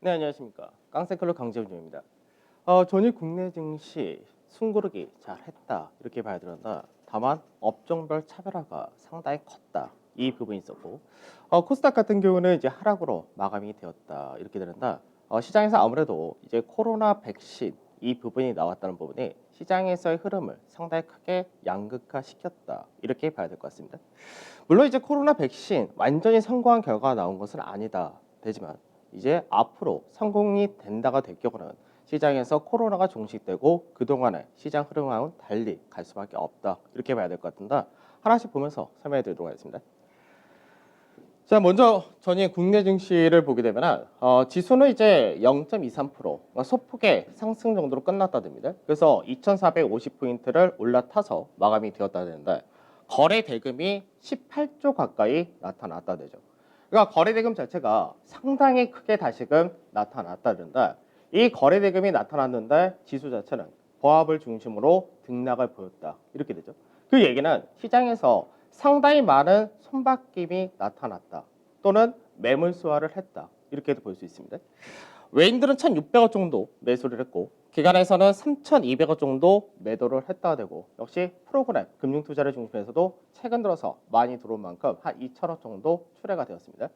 네, 안녕하십니까. 깡센클럽 강재훈입니다. 전일 국내 증시 숨고르기 잘했다 이렇게 봐야 되는다. 다만 업종별 차별화가 상당히 컸다. 이 부분이 있었고 코스닥 같은 경우는 이제 하락으로 마감이 되었다 이렇게 되는다. 시장에서 아무래도 이제 코로나 백신 이 부분이 나왔다는 부분이 시장에서의 흐름을 상당히 크게 양극화 시켰다 이렇게 봐야 될 것 같습니다. 물론 이제 코로나 백신 완전히 성공한 결과가 나온 것은 아니다 되지만 이제 앞으로 성공이 된다가 될 경우는 시장에서 코로나가 종식되고 그동안의 시장 흐름과는 달리 갈 수밖에 없다 이렇게 봐야 될 것 같은데 하나씩 보면서 설명해 드리도록 하겠습니다. 자, 먼저 전일 국내 증시를 보게 되면 지수는 이제 0.23% 소폭의 상승 정도로 끝났다 됩니다. 그래서 2,450포인트를 올라타서 마감이 되었다 되는데 거래 대금이 18조 가까이 나타났다 되죠. 그러니까 거래 대금 자체가 상당히 크게 다시금 나타났다 된다. 이 거래 대금이 나타났는데 지수 자체는 보합을 중심으로 등락을 보였다. 이렇게 되죠. 그 얘기는 시장에서 상당히 많은 손바뀜이 나타났다. 또는 매물 소화를 했다. 이렇게도 볼 수 있습니다. 외인들은 1,600억 정도 매수를 했고 기관에서는 3,200억 정도 매도를 했다 되고 역시 프로그램 금융투자를 중심에서도 최근 들어서 많이 들어온 만큼 한 2,000억 정도 출회가 되었습니다.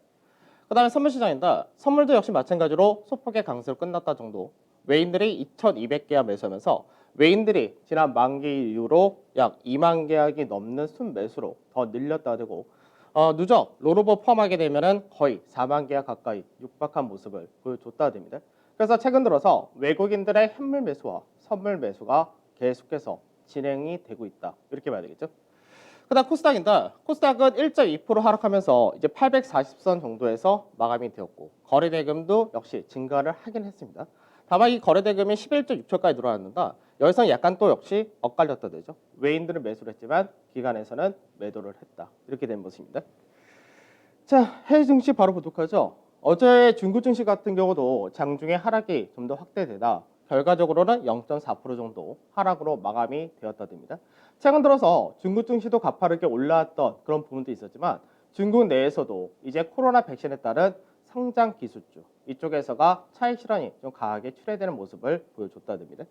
그 다음에 선물 시장인데 선물도 역시 마찬가지로 소폭의 강세로 끝났다 정도 외인들이 2,200계약 매수하면서 외인들이 지난 만기 이후로 약 2만 계약이 넘는 순매수로 더 늘렸다 되고 누적 롤오버 포함하게 되면은 거의 4만 계약 가까이 육박한 모습을 보여줬다 됩니다. 그래서 최근 들어서 외국인들의 현물 매수와 선물 매수가 계속해서 진행이 되고 있다. 이렇게 봐야 되겠죠. 그다음 코스닥인데 코스닥은 1.2% 하락하면서 이제 840선 정도에서 마감이 되었고 거래 대금도 역시 증가를 하긴 했습니다. 다만 이 거래 대금이 11.6초까지 늘어났는데 여기서 약간 또 역시 엇갈렸다 되죠. 외인들은 매수를 했지만 기관에서는 매도를 했다. 이렇게 된 모습입니다. 자, 해외 증시 바로 보도록 하죠. 어제 중국 증시 같은 경우도 장중에 하락이 좀 더 확대되다 결과적으로는 0.4% 정도 하락으로 마감이 되었다 됩니다. 최근 들어서 중국 증시도 가파르게 올라왔던 그런 부분도 있었지만 중국 내에서도 이제 코로나 백신에 따른 성장 기술주 이쪽에서가 차익 실현이 좀 강하게 출회되는 모습을 보여줬다 됩니다.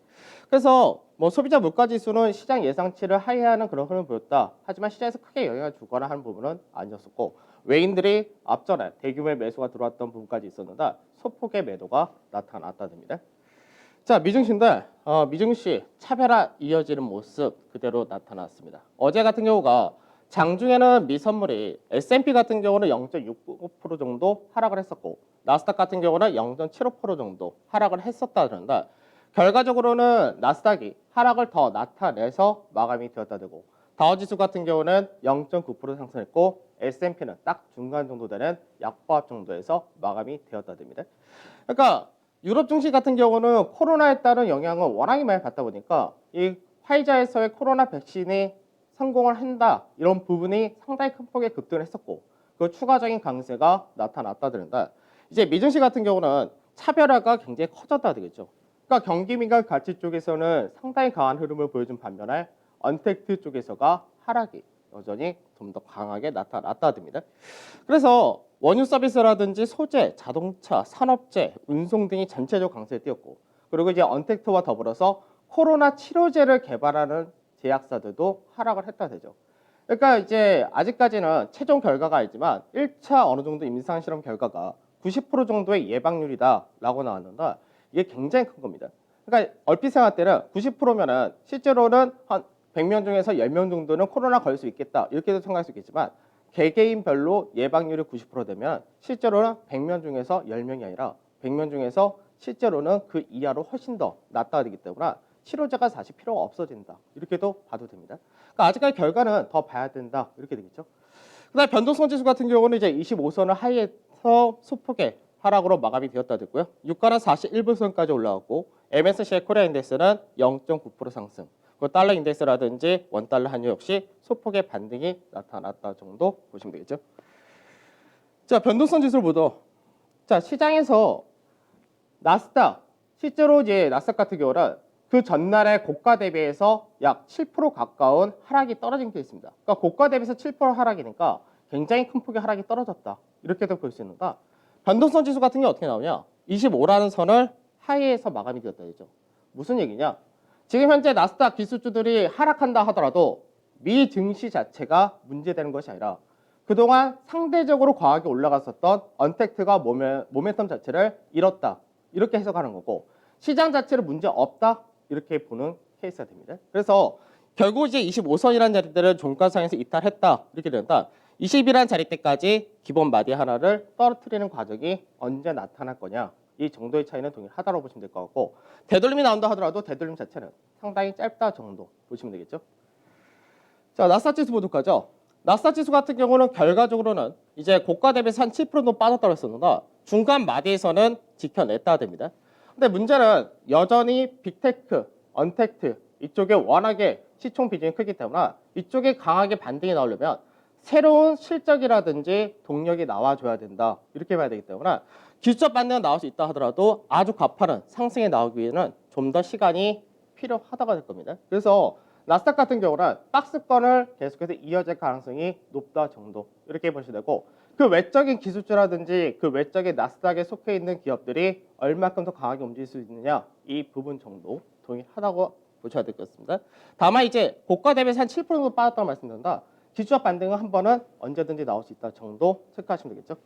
그래서 뭐 소비자 물가 지수는 시장 예상치를 하회하는 그런 흐름을 보였다. 하지만 시장에서 크게 영향을 주거나 하는 부분은 아니었었고 외인들이 앞전에 대규모의 매수가 들어왔던 부분까지 있었는데 소폭의 매도가 나타났다 됩니다. 자, 미증시인데 미증시 차별화 이어지는 모습 그대로 나타났습니다. 어제 같은 경우가 장중에는 미선물이 S&P 같은 경우는 0.65% 정도 하락을 했었고 나스닥 같은 경우는 0.75% 정도 하락을 했었다는데 결과적으로는 나스닥이 하락을 더 나타내서 마감이 되었다 되고 다우지수 같은 경우는 0.9% 상승했고 S&P는 딱 중간 정도 되는 약보합 정도에서 마감이 되었다 됩니다. 그러니까 유럽 증시 같은 경우는 코로나에 따른 영향을 워낙에 많이 받다 보니까 이 화이자에서의 코로나 백신이 성공을 한다 이런 부분이 상당히 큰 폭의 급등을 했었고 그 추가적인 강세가 나타났다든가 이제 미증시 같은 경우는 차별화가 굉장히 커졌다 되겠죠. 그러니까 경기민감 가치 쪽에서는 상당히 강한 흐름을 보여준 반면에 언택트 쪽에서가 하락이 여전히 좀 더 강하게 나타났다 됩니다. 그래서 원유 서비스라든지 소재, 자동차, 산업재, 운송 등이 전체적으로 강세에 띄었고 그리고 이제 언택트와 더불어서 코로나 치료제를 개발하는 제약사들도 하락을 했다 되죠. 그러니까 이제 아직까지는 최종 결과가 아니지만 1차 어느 정도 임상실험 결과가 90% 정도의 예방률이다라고 나왔는데 이게 굉장히 큰 겁니다. 그러니까 얼핏 생각할 때는 90%면은 실제로는 한 100명 중에서 10명 정도는 코로나 걸릴 수 있겠다 이렇게도 생각할 수 있겠지만 개개인별로 예방률이 90% 되면 실제로는 100명 중에서 10명이 아니라 100명 중에서 실제로는 그 이하로 훨씬 더 낮다 되기 때문에 치료제가 사실 필요가 없어진다 이렇게도 봐도 됩니다. 그러니까 아직까지 결과는 더 봐야 된다 이렇게 되겠죠. 그다음 변동성 지수 같은 경우는 이제 25선을 하이에서 소폭의 하락으로 마감이 되었다 됐고요. 유가는 41불선까지 올라왔고 MSCI 코리아 인덱스는 0.9% 상승. 그 달러 인덱스라든지 원달러 환율 역시 소폭의 반등이 나타났다 정도 보시면 되겠죠. 자, 변동성 지수를 보도. 자, 시장에서 나스닥 실제로 이제 나스닥 같은 경우는 그 전날의 고가 대비해서 약 7% 가까운 하락이 떨어진 게 있습니다. 그러니까 고가 대비해서 7% 하락이니까 굉장히 큰 폭의 하락이 떨어졌다. 이렇게도 볼 수 있는가. 변동성 지수 같은 게 어떻게 나오냐? 25라는 선을 하회해서 마감이 되었다 되죠. 무슨 얘기냐? 지금 현재 나스닥 기술주들이 하락한다 하더라도 미 증시 자체가 문제되는 것이 아니라 그동안 상대적으로 과하게 올라갔었던 언택트가 모멘텀 자체를 잃었다. 이렇게 해석하는 거고 시장 자체를 문제 없다. 이렇게 보는 케이스가 됩니다. 그래서 결국 이제 25선이라는 자리들을 종가상에서 이탈했다. 이렇게 된다. 20이라는 자리 때까지 기본 마디 하나를 떨어뜨리는 과정이 언제 나타날 거냐. 이 정도의 차이는 동일하다고 보시면 될 것 같고 되돌림이 나온다 하더라도 되돌림 자체는 상당히 짧다 정도 보시면 되겠죠. 자, 나스닥 지수 보도록 하죠. 나스닥 지수 같은 경우는 결과적으로는 이제 고가 대비해서 한 7% 정도 빠졌다고 했었는데 중간 마디에서는 지켜냈다 됩니다. 근데 문제는 여전히 빅테크, 언택트 이쪽에 워낙에 시총 비중이 크기 때문에 이쪽에 강하게 반등이 나오려면 새로운 실적이라든지 동력이 나와줘야 된다. 이렇게 봐야 되기 때문에 기술적 반등은 나올 수 있다 하더라도 아주 가파른 상승에 나오기 위해는 좀 더 시간이 필요하다고 될 겁니다. 그래서 나스닥 같은 경우는 박스권을 계속해서 이어질 가능성이 높다 정도 이렇게 보시면 되고 그 외적인 기술주라든지 그 외적인 나스닥에 속해 있는 기업들이 얼마큼 더 강하게 움직일 수 있느냐 이 부분 정도 동일하다고 보셔야 될 것 같습니다. 다만 이제 고가 대비해서 한 7% 정도 빠졌다고 말씀드린다. 기술적 반등은 한 번은 언제든지 나올 수 있다 정도 체크하시면 되겠죠.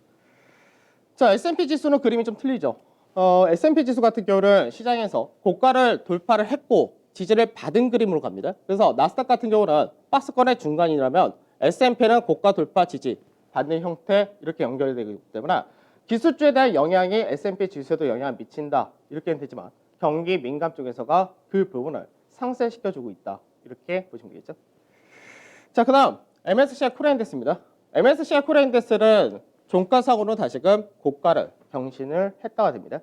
자, S&P 지수는 그림이 좀 틀리죠. S&P 지수 같은 경우는 시장에서 고가를 돌파를 했고 지지를 받은 그림으로 갑니다. 그래서 나스닥 같은 경우는 박스권의 중간이라면 S&P는 고가 돌파 지지 받는 형태 이렇게 연결되기 때문에 기술주에 대한 영향이 S&P 지수에도 영향을 미친다 이렇게는 되지만 경기 민감 쪽에서가 그 부분을 상쇄시켜주고 있다 이렇게 보시면 되겠죠. 자, 그다음 MSCI 코리아인덱스입니다. MSCI 코리아인덱스는 종가상으로 다시금 고가를 경신을 했다가 됩니다.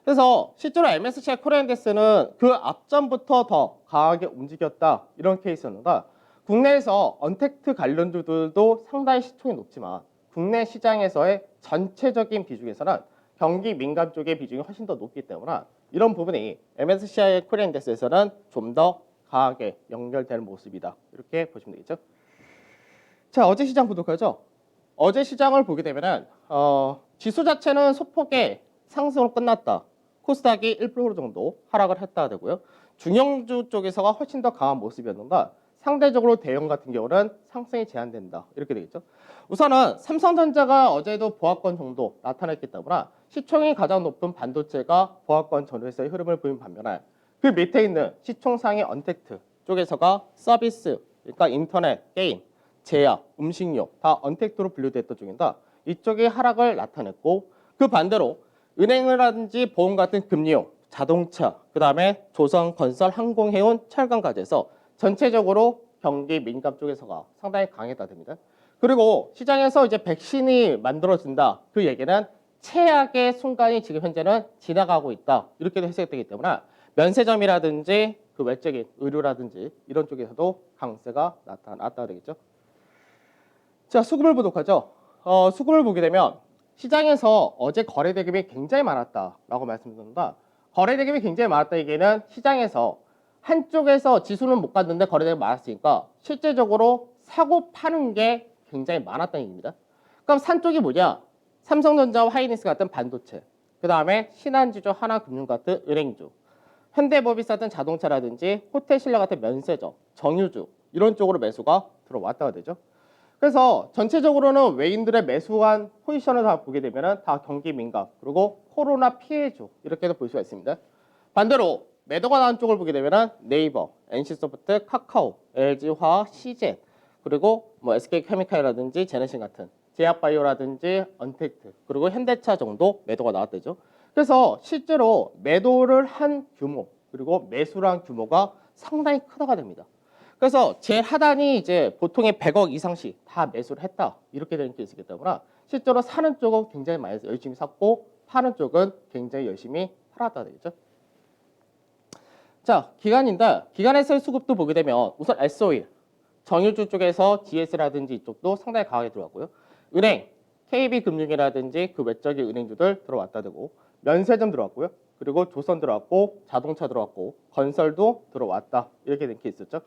그래서 실제로 MSCI 코리아인덱스는 그 앞전부터 더 강하게 움직였다 이런 케이스였는가 국내에서 언택트 관련주들도 상당히 시총이 높지만 국내 시장에서의 전체적인 비중에서는 경기 민감 쪽의 비중이 훨씬 더 높기 때문에 이런 부분이 MSCI 코리아인덱스에서는 좀 더 강하게 연결되는 모습이다 이렇게 보시면 되겠죠. 자, 어제 시장 보도록 하죠. 어제 시장을 보게 되면은 지수 자체는 소폭의 상승으로 끝났다. 코스닥이 1% 정도 하락을 했다 되고요. 중형주 쪽에서가 훨씬 더 강한 모습이었는데 상대적으로 대형 같은 경우는 상승이 제한된다. 이렇게 되겠죠. 우선은 삼성전자가 어제도 보합권 정도 나타냈기 때문에 시총이 가장 높은 반도체가 보합권 전후에서의 흐름을 보인 반면에 그 밑에 있는 시총 상위 언택트 쪽에서가 서비스, 그러니까 인터넷, 게임, 제약, 음식료 다 언택트로 분류됐던 쪽인데 이쪽이 하락을 나타냈고 그 반대로 은행이라든지 보험 같은 금융, 자동차, 그 다음에 조선, 건설, 항공, 해운, 철강까지해서 전체적으로 경기 민감 쪽에서가 상당히 강했다 됩니다. 그리고 시장에서 이제 백신이 만들어진다. 그 얘기는 최악의 순간이 지금 현재는 지나가고 있다. 이렇게도 해석되기 때문에 면세점이라든지 그 외적인 의료라든지 이런 쪽에서도 강세가 나타났다 되겠죠. 자, 수급을 보도록 하죠. 수급을 보게 되면 시장에서 어제 거래 대금이 굉장히 많았다라고 말씀드립니다. 거래 대금이 굉장히 많았다 얘기는 시장에서 한쪽에서 지수는 못 갔는데 거래 대금이 많았으니까 실제적으로 사고 파는 게 굉장히 많았다는 얘기입니다. 그럼 산 쪽이 뭐냐? 삼성전자와 하이닉스 같은 반도체, 그 다음에 신한지주, 하나금융 같은 은행주, 현대모비스 같은 자동차라든지 호텔신라 같은 면세점, 정유주 이런 쪽으로 매수가 들어왔다가 되죠. 그래서 전체적으로는 외인들의 매수한 포지션을 다 보게 되면 다 경기 민감 그리고 코로나 피해주 이렇게도 볼 수가 있습니다. 반대로 매도가 나온 쪽을 보게 되면 네이버, NC소프트, 카카오, LG화학, CJ 그리고 뭐 SK케미칼이라든지 제네신 같은 제약바이오라든지 언택트 그리고 현대차 정도 매도가 나왔대죠. 그래서 실제로 매도를 한 규모 그리고 매수를 한 규모가 상당히 크다가 됩니다. 그래서 제일 하단이 이제 보통의 100억 이상씩 다 매수를 했다 이렇게 되는 케이스이기 때문에 실제로 사는 쪽은 굉장히 많이 열심히 샀고 파는 쪽은 굉장히 열심히 팔았다 되겠죠. 자, 기관인데 기관에서의 수급도 보게 되면 우선 S-Oil, 정유주 쪽에서 GS라든지 이쪽도 상당히 강하게 들어왔고요. 은행, KB금융이라든지 그 외적인 은행주들 들어왔다 되고 면세점 들어왔고요. 그리고 조선 들어왔고 자동차 들어왔고 건설도 들어왔다 이렇게 된 케이스였죠.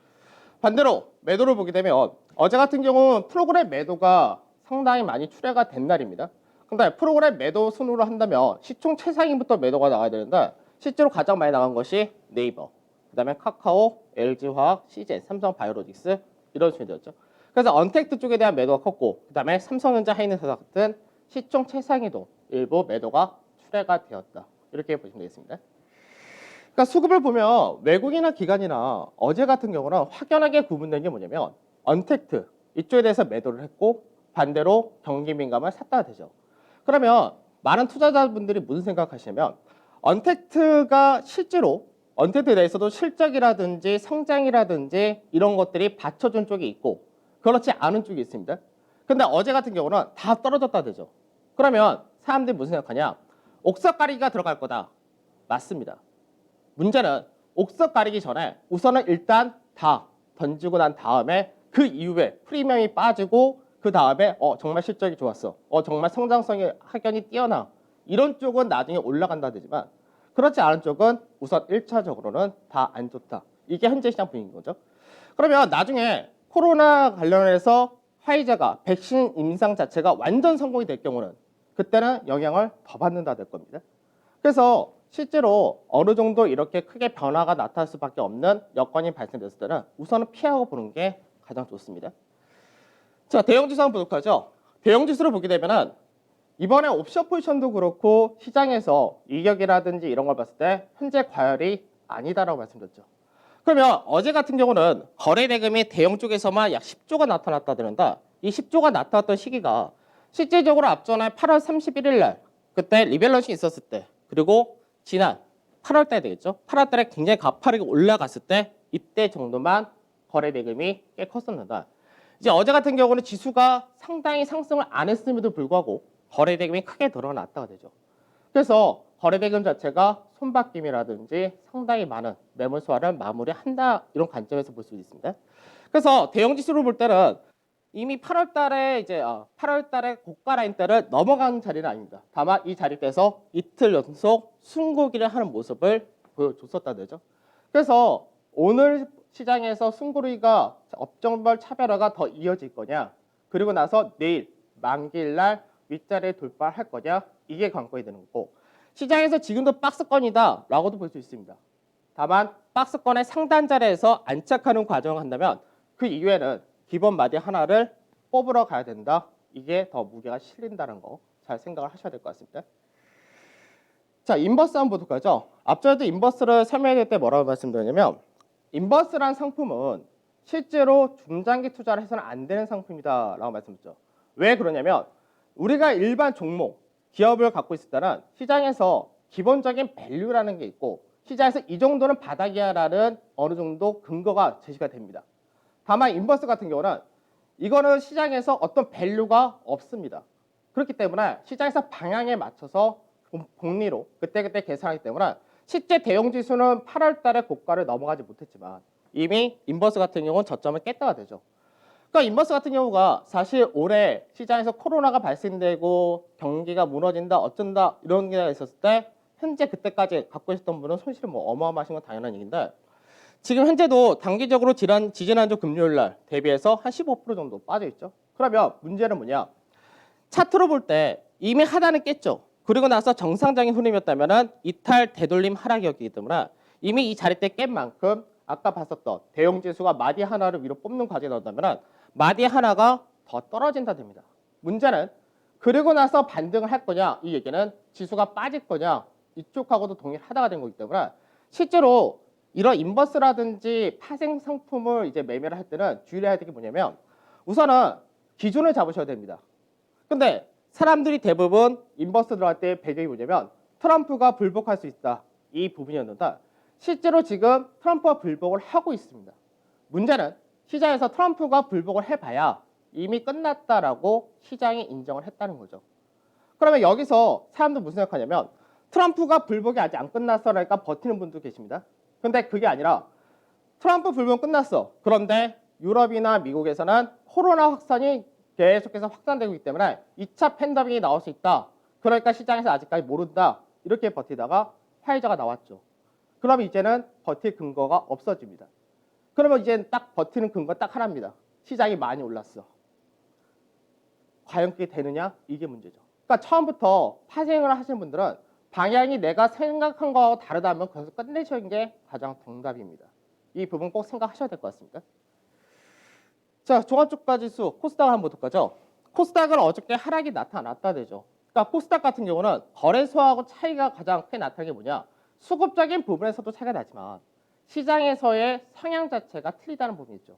반대로 매도를 보게 되면 어제 같은 경우는 프로그램 매도가 상당히 많이 출회가 된 날입니다. 근데 프로그램 매도 순으로 한다면 시총 최상위부터 매도가 나가야 되는데 실제로 가장 많이 나간 것이 네이버, 그다음에 카카오, LG화학, CJ, 삼성바이오로직스 이런 순이었죠. 그래서 언택트 쪽에 대한 매도가 컸고 그다음에 삼성전자, 하이닉스 같은 시총 최상위도 일부 매도가 출회가 되었다. 이렇게 보시면 되겠습니다. 그러니까 수급을 보면 외국이나 기관이나 어제 같은 경우는 확연하게 구분된 게 뭐냐면 언택트 이쪽에 대해서 매도를 했고 반대로 경기 민감을 샀다가 되죠. 그러면 많은 투자자분들이 무슨 생각하시냐면 언택트가 실제로 언택트에 대해서도 실적이라든지 성장이라든지 이런 것들이 받쳐준 쪽이 있고 그렇지 않은 쪽이 있습니다. 근데 어제 같은 경우는 다 떨어졌다 되죠. 그러면 사람들이 무슨 생각하냐? 옥석 가리기가 들어갈 거다. 맞습니다. 문제는 옥석 가리기 전에 우선은 일단 다 던지고 난 다음에 그 이후에 프리미엄이 빠지고 그 다음에 정말 실적이 좋았어. 정말 성장성이 확연히 뛰어나. 이런 쪽은 나중에 올라간다 되지만 그렇지 않은 쪽은 우선 1차적으로는 다 안 좋다. 이게 현재 시장 분위기인 거죠. 그러면 나중에 코로나 관련해서 화이자가 백신 임상 자체가 완전 성공이 될 경우는 그때는 영향을 더 받는다 될 겁니다. 그래서 실제로 어느 정도 이렇게 크게 변화가 나타날 수밖에 없는 여건이 발생됐을 때는 우선은 피하고 보는 게 가장 좋습니다. 자, 대형지수 한번 보도록 하죠. 대형지수를 보게 되면은 이번에 옵션 포지션도 그렇고 시장에서 이격이라든지 이런 걸 봤을 때 현재 과열이 아니다라고 말씀드렸죠. 그러면 어제 같은 경우는 거래 대금이 대형 쪽에서만 약 10조가 나타났다 그런다. 이 10조가 나타났던 시기가 실제적으로 앞전에 8월 31일 날 그때 리밸런싱 있었을 때 그리고 지난 8월 달 되겠죠. 8월 달에 굉장히 가파르게 올라갔을 때 이때 정도만 거래 대금이 꽤 컸었는다. 이제 어제 같은 경우는 지수가 상당히 상승을 안 했음에도 불구하고 거래 대금이 크게 늘어났다가 되죠. 그래서 거래 대금 자체가 손바뀜이라든지 상당히 많은 매물 소화를 마무리한다 이런 관점에서 볼 수 있습니다. 그래서 대형 지수를 볼 때는 이미 8월 달에 이제 8월 달에 고가 라인 대를 넘어간 자리는 아닙니다. 다만 이 자리대에서 이틀 연속 숨고기를 하는 모습을 보여줬었다는 거죠. 그래서 오늘 시장에서 숨고르기가 업종별 차별화가 더 이어질 거냐 그리고 나서 내일 만기일 날 윗자리에 돌파할 거냐 이게 관건이 되는 거고 시장에서 지금도 박스권이다 라고도 볼 수 있습니다. 다만 박스권의 상단 자리에서 안착하는 과정을 한다면 그 이후에는 기본 마디 하나를 뽑으러 가야 된다. 이게 더 무게가 실린다는 거 잘 생각을 하셔야 될 것 같습니다. 자, 인버스 한번 보도록 하죠. 앞전에도 인버스를 설명할 때 뭐라고 말씀드렸냐면 인버스란 상품은 실제로 중장기 투자를 해서는 안 되는 상품이다 라고 말씀드렸죠. 왜 그러냐면 우리가 일반 종목, 기업을 갖고 있을 때는 시장에서 기본적인 밸류라는 게 있고 시장에서 이 정도는 바닥이야라는 어느 정도 근거가 제시가 됩니다. 다만 인버스 같은 경우는 이거는 시장에서 어떤 밸류가 없습니다. 그렇기 때문에 시장에서 방향에 맞춰서 복리로 그때그때 계산하기 때문에 실제 대형 지수는 8월 달에 고가를 넘어가지 못했지만 이미 인버스 같은 경우는 저점을 깼다가 되죠. 그러니까 인버스 같은 경우가 사실 올해 시장에서 코로나가 발생되고 경기가 무너진다 어쩐다 이런 게 있었을 때 현재 그때까지 갖고 있었던 분은 손실이 뭐 어마어마하신 건 당연한 얘기인데 지금 현재도 단기적으로 지지난주 금요일 날 대비해서 한 15% 정도 빠져 있죠. 그러면 문제는 뭐냐? 차트로 볼 때 이미 하단을 깼죠. 그리고 나서 정상적인 흐름이었다면 이탈 되돌림 하락이었기 때문에 이미 이 자리대 깬 만큼 아까 봤었던 대형 지수가 마디 하나를 위로 뽑는 과정이 나온다면 마디 하나가 더 떨어진다 됩니다. 문제는 그리고 나서 반등을 할 거냐 이 얘기는 지수가 빠질 거냐 이쪽하고도 동일하다가 된 거기 때문에 실제로 이런 인버스라든지 파생 상품을 이제 매매를 할 때는 주의해야 될 게 뭐냐면 우선은 기준을 잡으셔야 됩니다. 근데 사람들이 대부분 인버스 들어갈 때 배경이 뭐냐면 트럼프가 불복할 수 있다 이 부분이었는데 실제로 지금 트럼프가 불복을 하고 있습니다. 문제는 시장에서 트럼프가 불복을 해봐야 이미 끝났다라고 시장이 인정을 했다는 거죠. 그러면 여기서 사람들 무슨 생각하냐면 트럼프가 불복이 아직 안 끝났어라니까 버티는 분도 계십니다. 근데 그게 아니라 트럼프 불복 끝났어. 그런데 유럽이나 미국에서는 코로나 확산이 계속해서 확산되고 있기 때문에 2차 팬데믹이 나올 수 있다. 그러니까 시장에서 아직까지 모른다. 이렇게 버티다가 화이자가 나왔죠. 그러면 이제는 버틸 근거가 없어집니다. 그러면 이제 딱 버티는 근거 딱 하나입니다. 시장이 많이 올랐어. 과연 그게 되느냐? 이게 문제죠. 그러니까 처음부터 파생을 하시는 분들은 방향이 내가 생각한 거하고 다르다면 그래서 끝내시는 게 가장 정답입니다. 이 부분 꼭 생각하셔야 될 것 같습니다. 자, 종합주가지수 코스닥을 한번 보도록 하죠. 코스닥은 어저께 하락이 나타났다 되죠. 그러니까 코스닥 같은 경우는 거래소하고 차이가 가장 크게 나타나는 게 뭐냐? 수급적인 부분에서도 차이가 나지만 시장에서의 성향 자체가 틀리다는 부분이 있죠.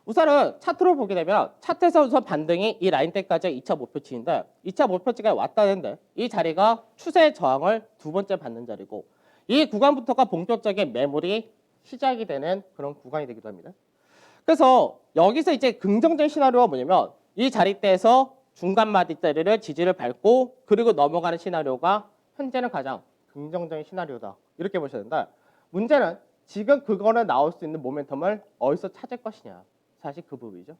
우선은 차트로 보게 되면 차트에서 우선 반등이 이 라인대까지 2차 목표치인데 2차 목표치가 왔다는데 이 자리가 추세 저항을 두 번째 받는 자리고 이 구간부터가 본격적인 매물이 시작이 되는 그런 구간이 되기도 합니다. 그래서 여기서 이제 긍정적인 시나리오가 뭐냐면 이 자리대에서 중간 마디자리를 지지를 밟고 그리고 넘어가는 시나리오가 현재는 가장 긍정적인 시나리오다. 이렇게 보셔야 된다. 문제는 지금 그거는 나올 수 있는 모멘텀을 어디서 찾을 것이냐. 사실 그 부분이죠.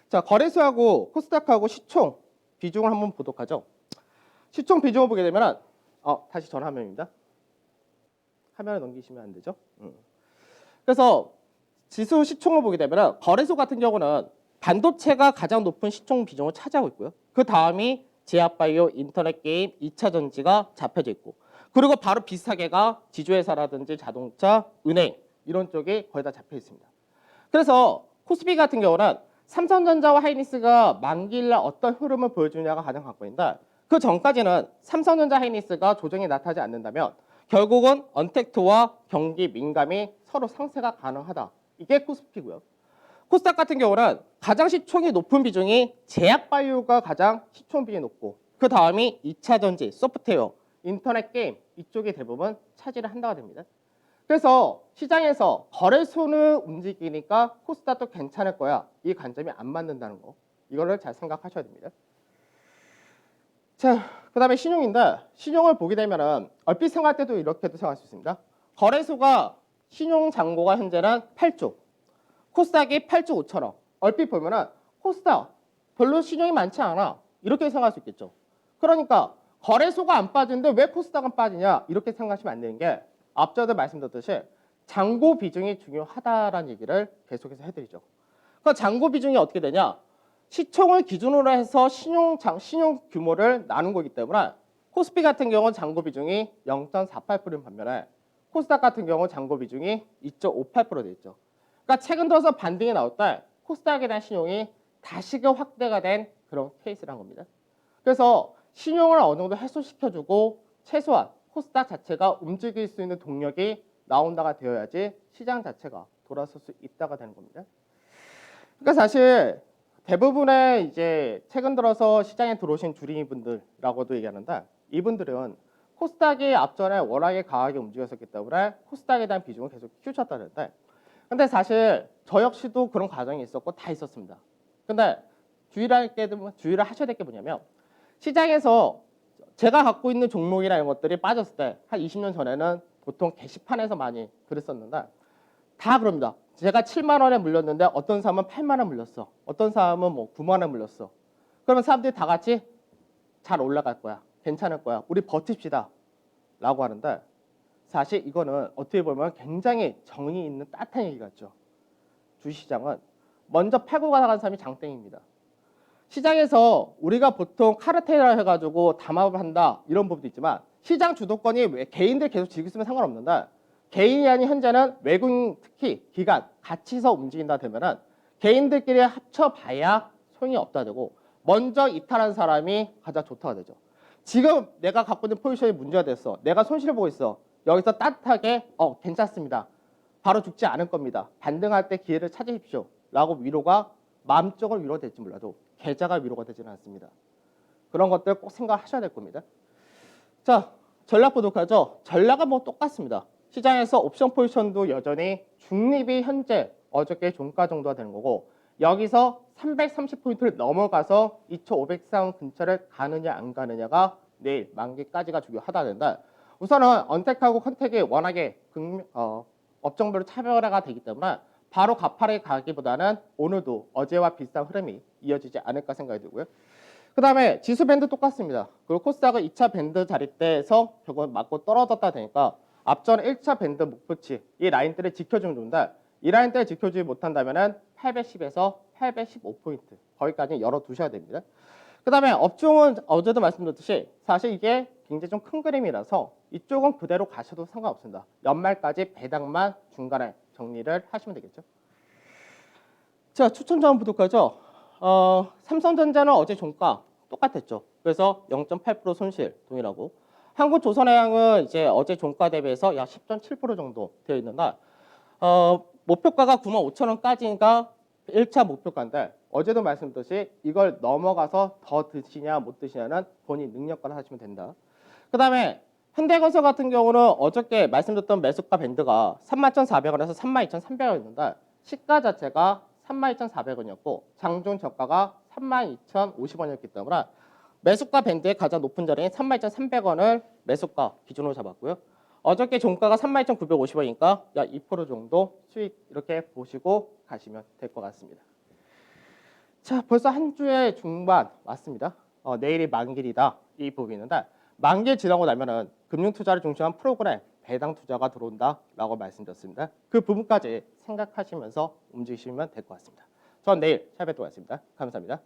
자, 거래소하고 코스닥하고 시총 비중을 한번 보도록 하죠. 시총 비중을 보게 되면 다시 전화면입니다. 화면을 넘기시면 안 되죠. 그래서 지수 시총을 보게 되면 거래소 같은 경우는 반도체가 가장 높은 시총 비중을 차지하고 있고요. 그 다음이 제약바이오, 인터넷게임, 2차 전지가 잡혀져 있고 그리고 바로 비슷하게가 지주회사라든지 자동차, 은행 이런 쪽이 거의 다 잡혀 있습니다. 그래서 코스피 같은 경우는 삼성전자와 하이닉스가 만기일날 어떤 흐름을 보여주냐가 가장 관건인데 그 전까지는 삼성전자, 하이닉스가 조정이 나타나지 않는다면 결국은 언택트와 경기 민감이 서로 상쇄가 가능하다. 이게 코스피고요. 코스닥 같은 경우는 가장 시총이 높은 비중이 제약바이오가 가장 시총 비중이 높고 그 다음이 2차 전지, 소프트웨어, 인터넷 게임 이쪽이 대부분 차지를 한다가 됩니다. 그래서 시장에서 거래소는 움직이니까 코스닥도 괜찮을 거야. 이 관점이 안 맞는다는 거. 이거를 잘 생각하셔야 됩니다. 자, 그 다음에 신용인데 신용을 보게 되면은 얼핏 생각할 때도 이렇게도 생각할 수 있습니다. 거래소가 신용 잔고가 현재는 8조, 코스닥이 8조 5천억. 얼핏 보면은 코스닥 별로 신용이 많지 않아. 이렇게 생각할 수 있겠죠. 그러니까 거래소가 안 빠지는데 왜 코스닥은 빠지냐? 이렇게 생각하시면 안 되는 게 앞서도 말씀드렸듯이 잔고 비중이 중요하다라는 얘기를 계속해서 해드리죠. 그 잔고 비중이 어떻게 되냐? 시총을 기준으로 해서 신용 규모를 나눈 거기 때문에 코스피 같은 경우는 잔고 비중이 0.48%인 반면에 코스닥 같은 경우는 잔고 비중이 2.58% 돼 있죠. 그러니까 최근 들어서 반등이 나올 때 코스닥에 대한 신용이 다시금 확대가 된 그런 케이스란 겁니다. 그래서 신용을 어느 정도 해소시켜주고 최소한 코스닥 자체가 움직일 수 있는 동력이 나온다가 되어야지 시장 자체가 돌아설 수 있다가 되는 겁니다. 그러니까 사실 대부분의 이제 최근 들어서 시장에 들어오신 주린이분들이라고도 얘기하는데 이분들은 코스닥이 앞전에 워낙에 강하게 움직였었기 때문에 코스닥에 대한 비중을 계속 키우셨다는데 근데 사실 저 역시도 그런 과정이 있었고 다 있었습니다. 근데 주의를 하셔야 될 게 뭐냐면 시장에서 제가 갖고 있는 종목이나 이런 것들이 빠졌을 때 한 20년 전에는 보통 게시판에서 많이 그랬었는데 다 그럽니다. 제가 7만 원에 물렸는데 어떤 사람은 8만 원 물렸어. 어떤 사람은 뭐 9만 원 물렸어. 그러면 사람들이 다 같이 잘 올라갈 거야. 괜찮을 거야. 우리 버팁시다. 라고 하는데 사실 이거는 어떻게 보면 굉장히 정의 있는 따뜻한 얘기 같죠. 주식시장은 먼저 팔고 가는 사람이 장땡입니다. 시장에서 우리가 보통 카르텔이라 해가지고 담합을 한다 이런 부분도 있지만 시장 주도권이 개인들 계속 지고 있으면 상관없는데 개인이 아닌 현재는 외국인 특히 기관 같이서 움직인다 되면은 개인들끼리 합쳐봐야 소용이 없다 되고 먼저 이탈한 사람이 가장 좋다가 되죠. 지금 내가 갖고 있는 포지션이 문제가 됐어. 내가 손실을 보고 있어. 여기서 따뜻하게 괜찮습니다. 바로 죽지 않을 겁니다. 반등할 때 기회를 찾으십시오. 라고 위로가 마음적으로 위로가 될지 몰라도 계좌가 위로가 되지는 않습니다. 그런 것들 꼭 생각하셔야 될 겁니다. 자, 전략 보도록 하죠. 전략은 뭐 똑같습니다. 시장에서 옵션 포지션도 여전히 중립이 현재 어저께 종가 정도가 되는 거고 여기서 330포인트를 넘어가서 2500선 근처를 가느냐 안 가느냐가 내일 만기까지가 중요하다 된다. 우선은 언택하고 컨택이 워낙에 업종별로 차별화가 되기 때문에 바로 가파르게 가기보다는 오늘도 어제와 비슷한 흐름이 이어지지 않을까 생각이 들고요. 그 다음에 지수 밴드 똑같습니다. 그리고 코스닥은 2차 밴드 자리대에서 결국은 맞고 떨어졌다 되니까 앞전 1차 밴드 목표치 이 라인대를 지켜주면 좋은데 이 라인대를 지켜주지 못한다면 810에서 815포인트 거기까지 열어두셔야 됩니다. 그 그다음에 업종은 어제도 말씀드렸듯이 사실 이게 굉장히 좀 큰 그림이라서 이쪽은 그대로 가셔도 상관없습니다. 연말까지 배당만 중간에 정리를 하시면 되겠죠. 자, 추천 자원 부족하죠. 삼성전자는 어제 종가 똑같았죠. 그래서 0.8% 손실 동일하고 한국조선해양은 이제 어제 종가 대비해서 약 10.7% 정도 되어 있는 날 목표가가 95,000원까지가 1차 목표가인데 어제도 말씀드렸듯이 이걸 넘어가서 더 드시냐 못 드시냐는 본인 능력과를 하시면 된다. 그 다음에 현대건설 같은 경우는 어저께 말씀드렸던 매수가 밴드가 31,400원에서 32,300원이었는데 시가 자체가 32,400원이었고 장중 저가가 32,050원이었기 때문에 매수가 밴드의 가장 높은 자리인 32,300원을 매수가 기준으로 잡았고요. 어저께 종가가 32,950원이니까 약 2% 정도 수익 이렇게 보시고 가시면 될 것 같습니다. 자, 벌써 한 주의 중반 왔습니다. 내일이 만길이다 이 부분인데 만길 지나고 나면은 금융 투자를 중심한 프로그램 배당 투자가 들어온다라고 말씀드렸습니다. 그 부분까지 생각하시면서 움직이시면 될 것 같습니다. 전 내일 샵에 또 왔습니다. 감사합니다.